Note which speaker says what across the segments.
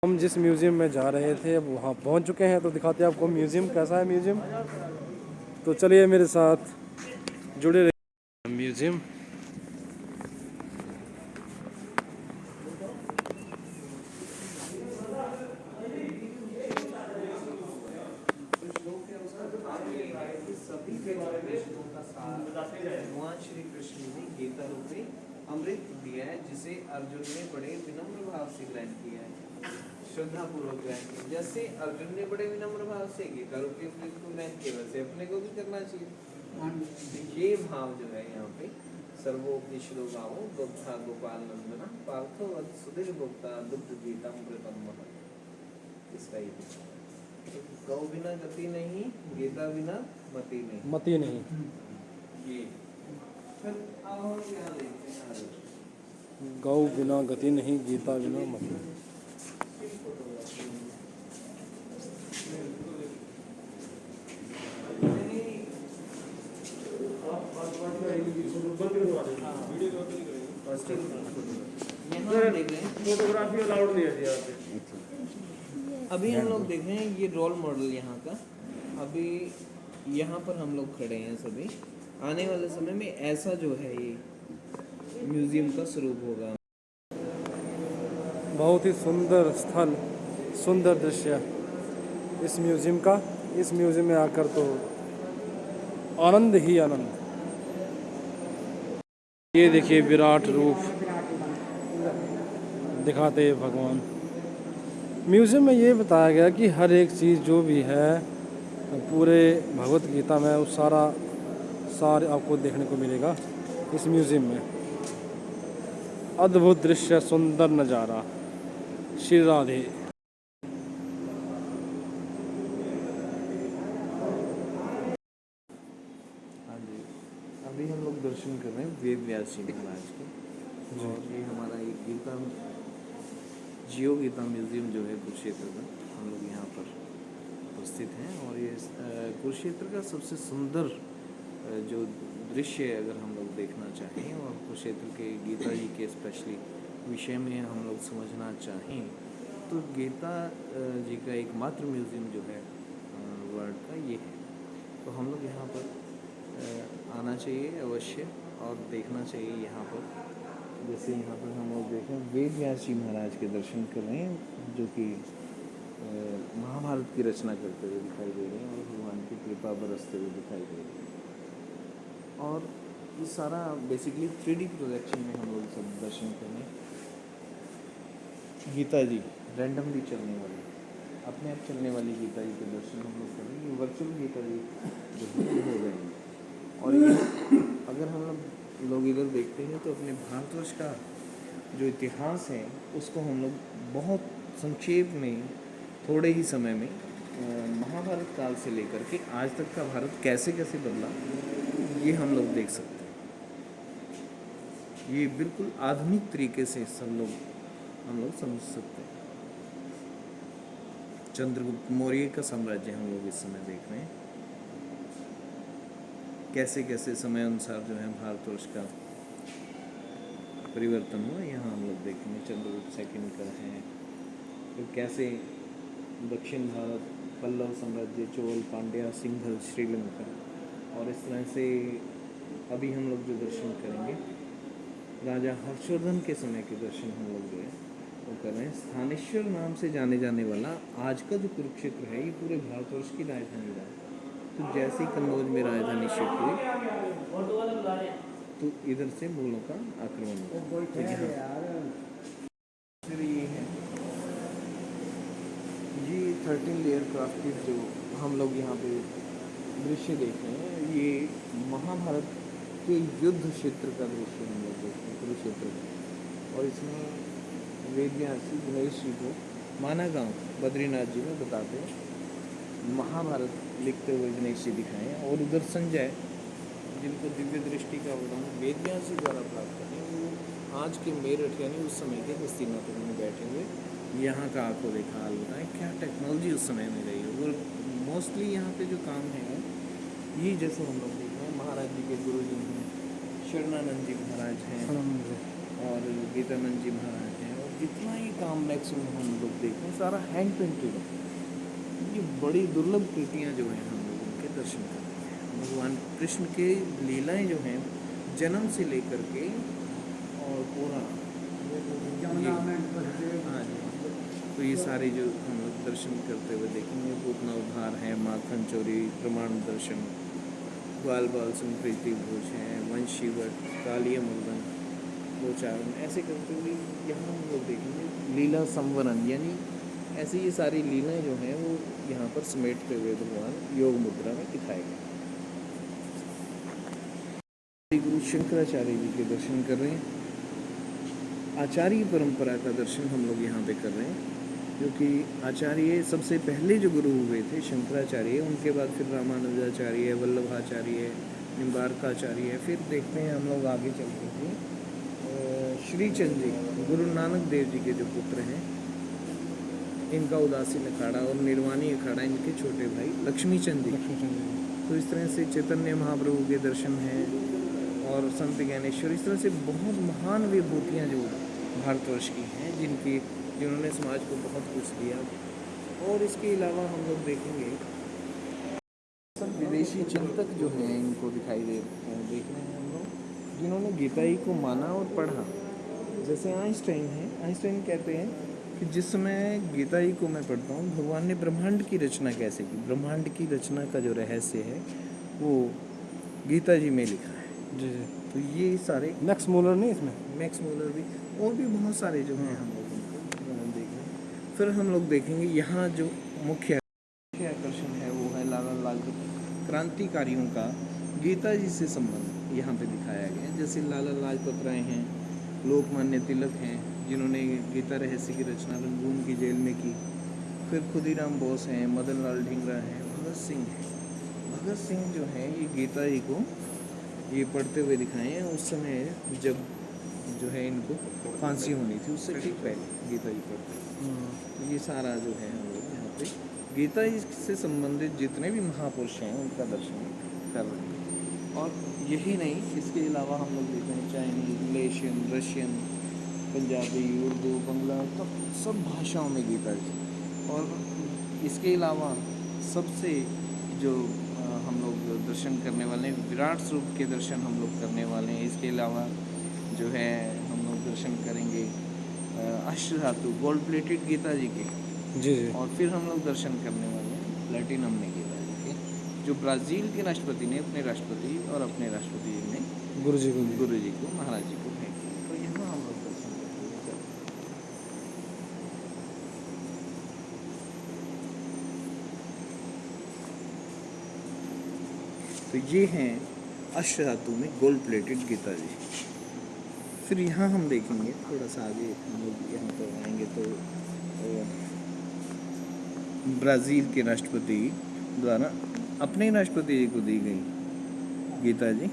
Speaker 1: हम जिस म्यूज़ियम में जा रहे थे अब वहाँ पहुँच चुके हैं, तो दिखाते हैं आपको म्यूज़ियम कैसा है म्यूज़ियम। तो चलिए मेरे साथ जुड़े रहिए। म्यूज़ियम
Speaker 2: भगवान श्री कृष्ण ने गीता रूप में अमृत दिया है, जिसे अर्जुन ने बड़े विनम्र भाव से ग्रहण किया है, श्रद्धा पूर्वक ग्रहण किया। जैसे अर्जुन ने बड़े विनम्र भाव से गीता रूप के अमृत को ग्रहण किया, वैसे अपने को भी करना चाहिए। ये भाव जो है यहाँ पे सर्वोपनिषदो गावो दुग्धा गोपाल नंदना पार्थो वद सुधीर भोक्ता दुग्ध गीता अमृतम महत्। इसका ये गौ बिना गति नहीं, गीता बिना मति नहीं।
Speaker 1: मती नहीं।
Speaker 2: ये फिर अब हम यहाँ देखते हैं
Speaker 1: गौ बिना गति नहीं, गीता बिना मति।
Speaker 2: फोटोग्राफी अलाउड नहीं है यहाँ पे। अभी हम लोग देख रहे हैं ये रोल मॉडल यहाँ का। अभी यहाँ पर हम लोग खड़े हैं सभी। आने वाले समय में ऐसा जो है ये म्यूजियम का स्वरूप होगा।
Speaker 1: बहुत ही सुंदर स्थल, सुंदर दृश्य इस म्यूज़ियम का। इस म्यूज़ियम में आकर तो आनंद ही आनंद। ये देखिए विराट रूप दिखाते हैं भगवान। म्यूज़ियम में ये बताया गया कि हर एक चीज़ जो भी है पूरे भगवत गीता में वो सार आपको देखने को मिलेगा इस म्यूज़ियम में। अद्भुत दृश्य, सुंदर नज़ारा। श्री राधे।
Speaker 2: हाँ जी, अभी हम लोग दर्शन कर रहे हैं वेद व्यास जी महाराज के। और ये हमारा एक गीता जियो गीता म्यूजियम जो है कुरुक्षेत्र का, हम लोग यहाँ पर उपस्थित हैं। और ये कुरुक्षेत्र का सबसे सुंदर जो दृश्य है अगर हम लोग देखना चाहें और कुरुक्षेत्र के गीता जी के स्पेशली विषय में हम लोग समझना चाहें, तो गीता जी का एकमात्र म्यूज़ियम जो है वर्ल्ड का ये है। तो हम लोग यहाँ पर आना चाहिए अवश्य और देखना चाहिए यहाँ पर। जैसे यहाँ पर हम लोग देखें वेद व्यास जी महाराज के दर्शन कर रहे हैं, जो कि महाभारत की रचना करते हुए दिखाई दे रहे हैं और भगवान की कृपा बरसते हुए दिखाई दे रही है। और ये सारा बेसिकली 3D प्रोजेक्शन में हम लोग सब दर्शन कर रहे हैं। गीता जी रैंडमली चलने वाली, अपने आप चलने वाली गीता जी के दर्शन हम लोग कर रहे हैं। ये वर्चुअल गीता जी जो हो गए हैं। और ये अगर हम लोग इधर देखते हैं तो अपने भारतवर्ष का जो इतिहास है उसको हम लोग बहुत संक्षेप में थोड़े ही समय में महाभारत काल से लेकर के आज तक का भारत कैसे कैसे बदला ये हम लोग देख सकते हैं। ये बिल्कुल आधुनिक तरीके से हम लोग समझ सकते हैं। चंद्रगुप्त मौर्य का साम्राज्य हम लोग इस समय देख रहे हैं, कैसे कैसे समय अनुसार जो है भारतवर्ष का परिवर्तन हुआ। यहाँ हम लोग देखेंगे चंद्रगुप्त सेकंड का है, तो कैसे दक्षिण भारत, पल्लव साम्राज्य, चोल, पांड्या, सिंघल, श्रीलंका। और इस तरह से अभी हम लोग जो दर्शन करेंगे राजा हर्षवर्धन के समय के दर्शन हम लोग जो है वो कर रहे हैं। स्थानेश्वर नाम से जाने जाने वाला आज का जो कुरुक्षेत्र है ये पूरे भारतवर्ष की राजधानी रहा। तो जैसे ही कन्नौज में राजधानी शिफ्ट हुई तो इधर से मुगलों का आक्रमण हुआ। तो फिर ये है ये 13 लेयर क्राफ्टेड जो हम लोग यहाँ पे दृश्य देख रहे हैं, ये महाभारत के युद्ध क्षेत्र का दृश्य हम लोग देखते हैं कुरुक्षेत्र का। और इसमें वेद व्यास जी गणेश जी को माना गांव बद्रीनाथ जी में बताते हैं महाभारत लिखते हुए गणेश जी दिखाए हैं। और उधर संजय जिनको दिव्य दृष्टि का वरदान वेद व्यास जी द्वारा प्राप्त करें, वो आज के मेरठ यानी उस समय के हस्तिनापुर में बैठे हुए यहाँ का आंखों देखा हाल बताएं क्या टेक्नोलॉजी उस समय में रही है। और मोस्टली यहाँ पे जो काम है ये जैसे हम लोग देख रहे हैं महाराज जी के गुरु जी हैं, शरणानंद जी महाराज हैं और गीतानंद जी महाराज हैं। और जितना ही काम मैक्सिमम हम लोग देखते हैं सारा हैंड पेंटेड है। ये बड़ी दुर्लभ कृतियाँ जो हैं हम लोग उनके दर्शन करते हैं। भगवान कृष्ण के लीलाएं जो हैं जन्म से लेकर के और पूरा हाँ जी, तो ये सारे जो हम लोग दर्शन करते हुए देखेंगे। पूतना उद्धार है, माखन चोरी, प्रमाण दर्शन, ग्वाल बाल संप्रीति भोज है, वंशीवट, कालिया मुर्दन, गोचारण, ऐसे करते हुए यहाँ हम लोग देखेंगे लीला संवरण, यानी ऐसी ये सारी लीलाएं जो हैं वो यहाँ पर समेटते हुए भगवान योग मुद्रा में दिखाए गए। श्री गुरु शंकराचार्य जी के दर्शन कर रहे हैं। आचार्य परंपरा का दर्शन हम लोग यहाँ पे कर रहे हैं, क्योंकि आचार्य सबसे पहले जो गुरु हुए थे शंकराचार्य, उनके बाद फिर रामानुजाचार्य, वल्लभाचार्य, निम्बारकाचार्य, फिर देखते हैं हम लोग आगे चलते हैं श्रीचंद जी, गुरु नानक देव जी के जो पुत्र हैं, इनका उदासीन अखाड़ा और निर्वाणी अखाड़ा इनके छोटे भाई लक्ष्मी चंद जी। तो इस तरह से चैतन्य महाप्रभु के दर्शन हैं और संत ज्ञानेश्वर, इस तरह से बहुत महान विभूतियाँ जो भारतवर्ष की हैं, जिन्होंने समाज को बहुत कुछ दिया। और इसके अलावा हम लोग देखेंगे सब विदेशी चिंतक जो हैं इनको दिखाई देख रहे हैं हम लोग, जिन्होंने गीता जी को माना और पढ़ा। जैसे आइंस्टाइन है, आइंस्टाइन कहते हैं कि जिस समय गीता जी को मैं पढ़ता हूँ, भगवान ने ब्रह्मांड की रचना कैसे की, ब्रह्मांड की रचना का जो रहस्य है वो गीता जी में लिखा है।
Speaker 1: जी जी।
Speaker 2: तो ये सारे
Speaker 1: मैक्स मूलर नहीं इसमें,
Speaker 2: मैक्स मूलर भी, और भी बहुत सारे जो हैं हम लोग उनको देखेंगे। फिर हम लोग देखेंगे यहाँ जो मुख्य आकर्षण है वो है लाला लाजपत क्रांतिकारियों का गीता जी से संबंध यहाँ पे दिखाया गया है। जैसे लाला लाजपत राय हैं, लोकमान्य तिलक हैं, जिन्होंने गीता रहस्य की रचना रंगून की जेल में की। फिर खुदीराम बोस हैं, मदन लाल ढींगरा हैं, भगत सिंह हैं। भगत सिंह जो हैं ये गीता जी को ये पढ़ते हुए दिखाए हैं उस समय जब जो है इनको फांसी होनी थी, उससे ठीक पहले गीता जी पढ़ते। तो ये सारा जो है हम लोग यहाँ पे गीता जी से संबंधित जितने भी महापुरुष हैं उनका दर्शन कर रहे हैं। और यही नहीं, इसके अलावा हम लोग देखते हैं Chinese, Malaysian, Russian, Punjabi, Urdu, Bangla, तो सब भाषाओं में गीता जी। और इसके अलावा सबसे जो हम लोग दर्शन करने वाले हैं, विराट स्वरूप के दर्शन हम लोग करने वाले हैं। इसके अलावा जो है हम लोग दर्शन करेंगे अष्टधातु गोल्ड प्लेटेड गीता जी के।
Speaker 1: जी जी।
Speaker 2: और फिर हम लोग दर्शन करने वाले हैं प्लेटिनम में गीता जी के, जो ब्राज़ील के राष्ट्रपति ने अपने राष्ट्रपति और अपने राष्ट्रपति जी ने गुरु जी को महाराज जी को भेंट की। तो यहाँ हम लोग दर्शन करेंगे। तो ये हैं अष्टधातु में गोल्ड प्लेटेड गीता जी। फिर यहाँ हम देखेंगे थोड़ा सा आगे हम लोग यहाँ पर आएंगे तो ब्राज़ील के राष्ट्रपति द्वारा अपने राष्ट्रपति जी को दी गई गीता जी,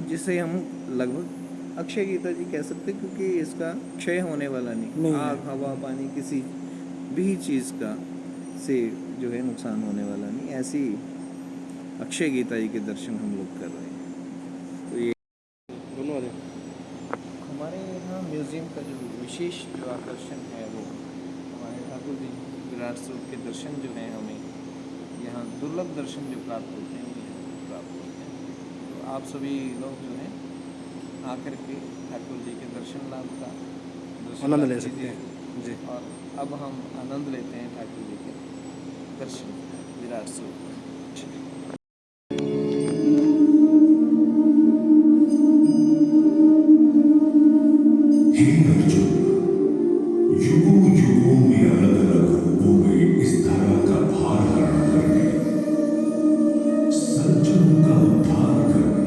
Speaker 2: जिसे हम लगभग अक्षय गीता जी कह सकते, क्योंकि इसका क्षय होने वाला नहीं। आग, हवा, पानी, किसी भी चीज़ का से जो है नुकसान होने वाला नहीं। ऐसी अक्षय गीता जी के दर्शन हम लोग कर रहे हैं। तो ये
Speaker 1: दोनों वाले
Speaker 2: हमारे यहाँ म्यूज़ियम का जो विशेष जो आकर्षण है वो हमारे ठाकुर जी विराट स्वरूप के दर्शन जो हैं, हमें यहाँ दुर्लभ दर्शन जो प्राप्त होते हैं वो यहाँ प्राप्त होते हैं। तो आप सभी लोग जो हैं आकर के ठाकुर जी के दर्शन लाभ का
Speaker 1: आनंद ले सकते हैं जी।
Speaker 2: और अब हम आनंद लेते हैं ठाकुर जी के दर्शन विराट स्वरूप।
Speaker 3: युगों युगों में अलग अलग रूपों में इस धरा का भार हरण करने, सज्जनों का उद्धार करने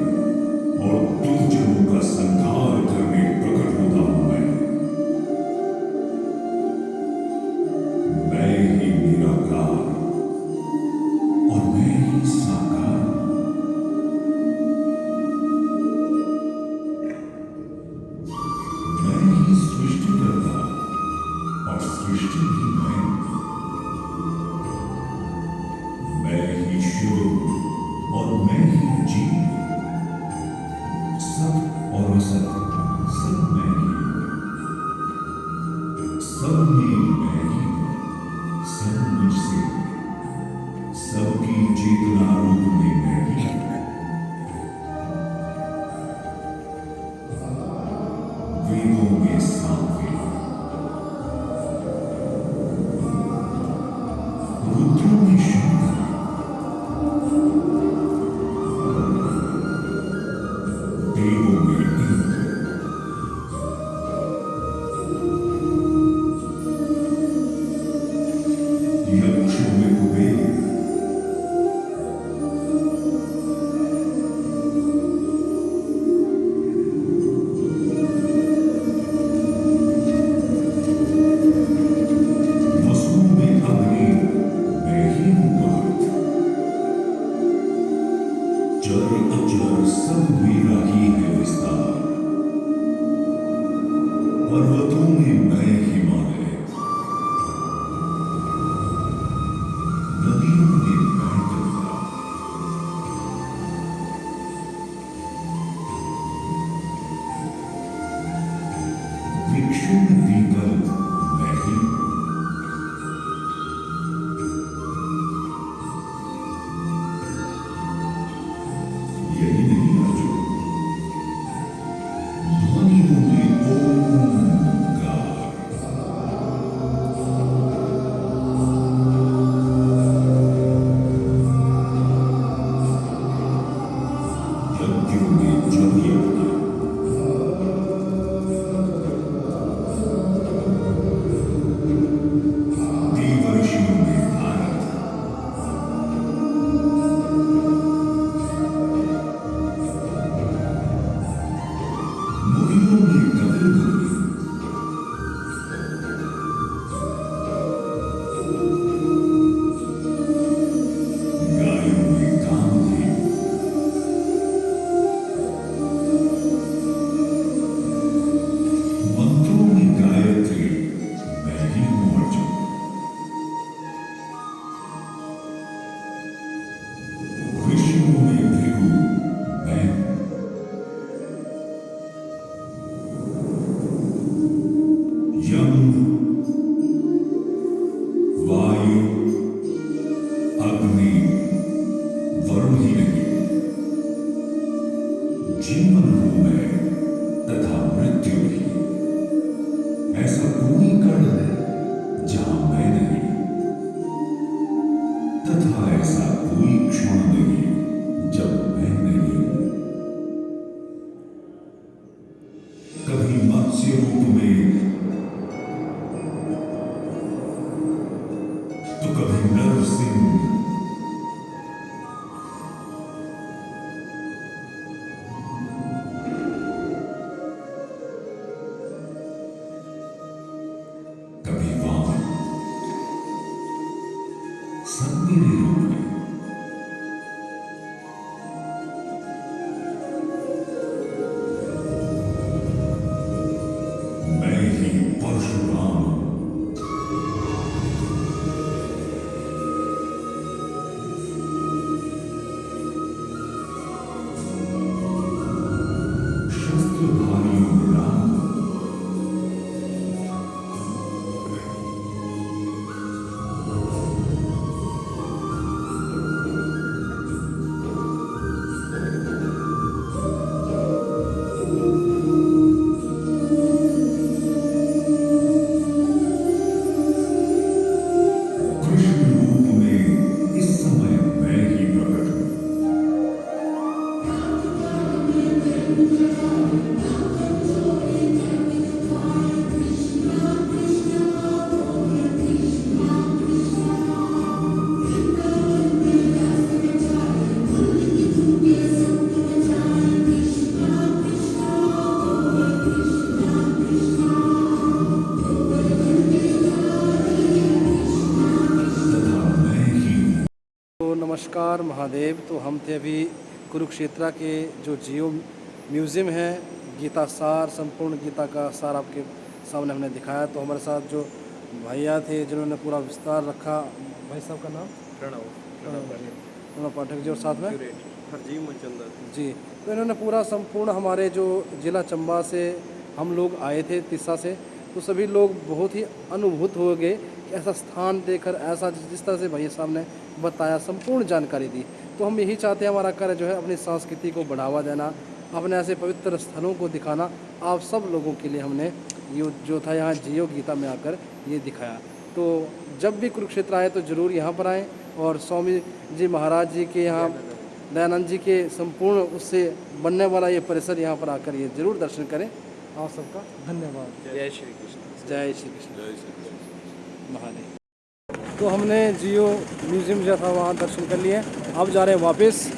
Speaker 3: और दुर्जनों का संहार करने प्रकट होता हूं मैं ही निराकार और मैं ही साकार। मैं ही सृष्टि करता और सृष्टि ही मैं ही शुरू और मैं ही जीव, सत और असत सब मैं ही, सब में मैं ही हूँ, सब मुझसे, सबकी चेतना रूप में मैं ही हूँ। वेदों में सामवेद, रुद्रों में शंकर, देवों में इंद्र, यक्षों में कुबेर, वसुओं में अग्नि, मैं ही हूँ पार्थ। चर अचर सब मेरा ही है विस्तार। पर्वतों में मैं हिमालय, नदियों में मैं गंगा, वृक्षों में पीपल मैं ही हूँ। यही नहीं अर्जुन, ध्वनियों में ओंकार, यज्ञों में जप यज्ञ, देवर्षियों में भारत, मुनियों में कपिल मुनि, गायों में कामधेनु, मंत्रों में गायत्री, मैं ही हूँ अर्जुन। ऋषियों में भृगु, मैं हूँ। यम, वायु, अग्नि, वरुण ही नहीं, जीवन हूं मैं तथा मृत्यु भी। ऐसा कोई कण है जहां मैं नहीं, तथा ऐसा कोई क्षण नहीं जब मैं नहीं हूं। कभी मत्स्य रूप में तो कभी नरसिंह, कभी वामन, सब मेरे रूप में। मैं ही परशुराम हूं। शस्त्रधारियों में राम हूं। कृष्ण रूप में इस समय मैं ही प्रकट हूं। तथा मैं ही हूं।
Speaker 1: तो नमस्कार महादेव। तो हम थे अभी कुरुक्षेत्र के जो जियो म्यूज़ियम है, गीता सार, संपूर्ण गीता का सार आपके सामने हमने दिखाया। तो हमारे साथ जो भैया थे जिन्होंने पूरा विस्तार रखा, भाई साहब का नाम प्रणव पाठक जी, और साथ में
Speaker 2: हरजीव मचंदा
Speaker 1: जी। तो इन्होंने पूरा संपूर्ण हमारे जो ज़िला चंबा से हम लोग आए थे तिस्सा से, तो सभी लोग बहुत ही अनुभूत हो गए कि ऐसा स्थान देखकर, ऐसा जिस तरह से भैया साहब ने बताया, संपूर्ण जानकारी दी। तो हम यही चाहते हैं, हमारा कार्य जो है अपनी संस्कृति को बढ़ावा देना, अपने ऐसे पवित्र स्थलों को दिखाना। आप सब लोगों के लिए हमने ये जो था यहाँ जियो गीता में आकर ये दिखाया। तो जब भी कुरुक्षेत्र आए तो ज़रूर यहाँ पर आएँ और स्वामी जी महाराज जी के यहाँ, दयानंद जी के संपूर्ण उससे बनने वाला ये परिसर यहाँ पर आकर ये ज़रूर दर्शन करें। आप सबका धन्यवाद।
Speaker 2: जय श्री कृष्ण।
Speaker 1: जय श्री कृष्ण महादेव। तो हमने जियो म्यूज़ियम जो था वहाँ दर्शन कर लिए। अब जा रहे हैं वापस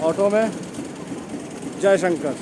Speaker 1: ऑटो में। जय शंकर।